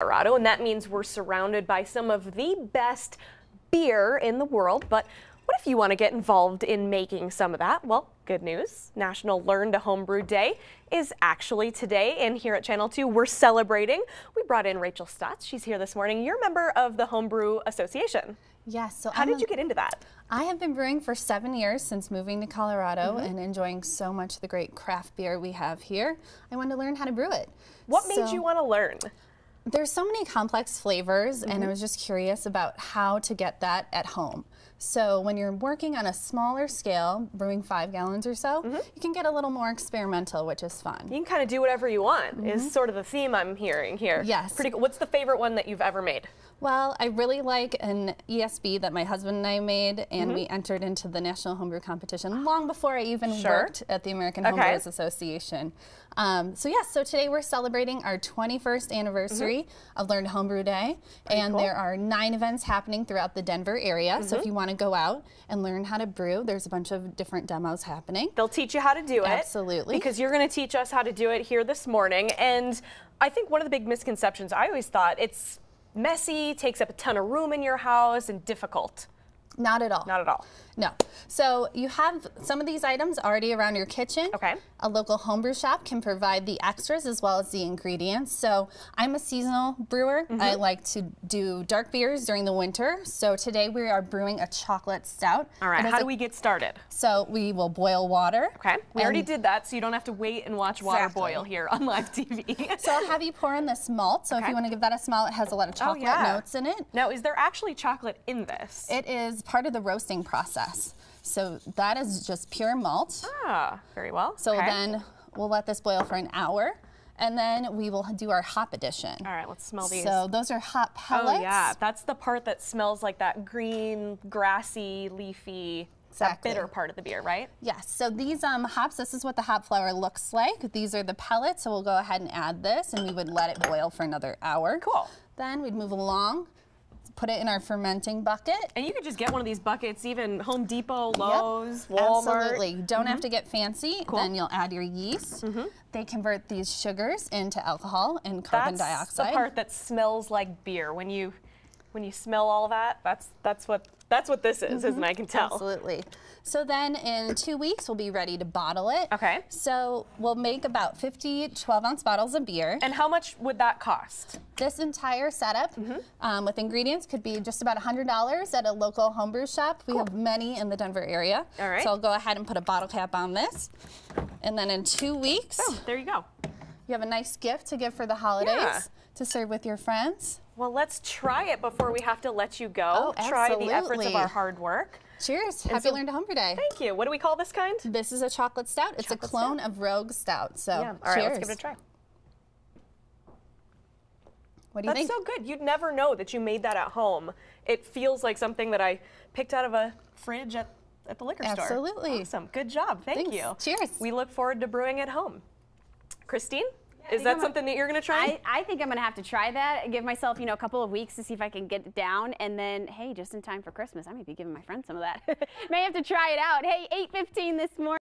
Colorado, and that means we're surrounded by some of the best beer in the world. But what if you want to get involved in making some of that? Well, good news. National Learn to Homebrew Day is actually today, and here at Channel 2 we're celebrating. We brought in Rachel Stutz. She's here this morning. You're a member of the Homebrew Association. Yes. So how did you get into that? I have been brewing for 7 years since moving to Colorado and enjoying so much of the great craft beer we have here. I wanted to learn how to brew it. What made you want to learn? There's so many complex flavors, and I was just curious about how to get that at home. So when you're working on a smaller scale, brewing 5 gallons or so, you can get a little more experimental, which is fun. You can kind of do whatever you want, is sort of the theme I'm hearing here. Yes. Pretty cool. What's the favorite one that you've ever made? Well, I really like an ESB that my husband and I made, and we entered into the National Homebrew Competition long before I even worked at the American Homebrewers Association. So today we're celebrating our 21st anniversary of Learn to Homebrew Day, and there are 9 events happening throughout the Denver area. So if you want to go out and learn how to brew, there's a bunch of different demos happening. They'll teach you how to do it. Absolutely. Because you're going to teach us how to do it here this morning. And I think one of the big misconceptions, I always thought it's messy, takes up a ton of room in your house, and difficult. Not at all. Not at all. No. So you have some of these items already around your kitchen. Okay. A local homebrew shop can provide the extras as well as the ingredients. So I'm a seasonal brewer. I like to do dark beers during the winter. So today we are brewing a chocolate stout. All right. How do we get started? So we will boil water. Okay. We already did that, so you don't have to wait and watch water boil here on live TV. So I'll have you pour in this malt. So if you want to give that a smell, it has a lot of chocolate notes in it. Now, is there actually chocolate in this? It is part of the roasting process. So that is just pure malt. Ah, very well. So then we'll let this boil for an hour, and then we will do our hop addition. All right, let's smell these. So those are hop pellets. Oh yeah, that's the part that smells like that green, grassy, leafy, that bitter part of the beer, right? Yes, so these hops, this is what the hop flour looks like. These are the pellets, so we'll go ahead and add this, and we would let it boil for another hour. Cool. Then we'd move along. Put it in our fermenting bucket. And you could just get one of these buckets, even Home Depot, Lowe's, Walmart. Absolutely. You don't have to get fancy. Then you'll add your yeast. They convert these sugars into alcohol and carbon dioxide. That's the part that smells like beer. When you smell all that, that's what this is, isn't it? I can tell. Absolutely. So then in 2 weeks, we'll be ready to bottle it. Okay. So we'll make about 50 12-ounce bottles of beer. And how much would that cost? This entire setup with ingredients could be just about $100 at a local homebrew shop. We have many in the Denver area. All right. So I'll go ahead and put a bottle cap on this. And then in 2 weeks, there you go. You have a nice gift to give for the holidays to serve with your friends. Well, let's try it before we have to let you go. Try the efforts of our hard work. Cheers. Happy Learn to Homebrew Day. Thank you. What do we call this kind? This is a chocolate stout. It's a clone of Rogue Stout. So all right, let's give it a try. What do you think? That's so good. You'd never know that you made that at home. It feels like something that I picked out of a fridge at the liquor store. Absolutely. Awesome. Good job. Thank you. Cheers. We look forward to brewing at home. Christine? Is that something that you're going to try? I think I'm going to have to try that. Give myself, a couple of weeks to see if I can get it down. And then, hey, just in time for Christmas, I may be giving my friends some of that. May have to try it out. Hey, 8:15 this morning.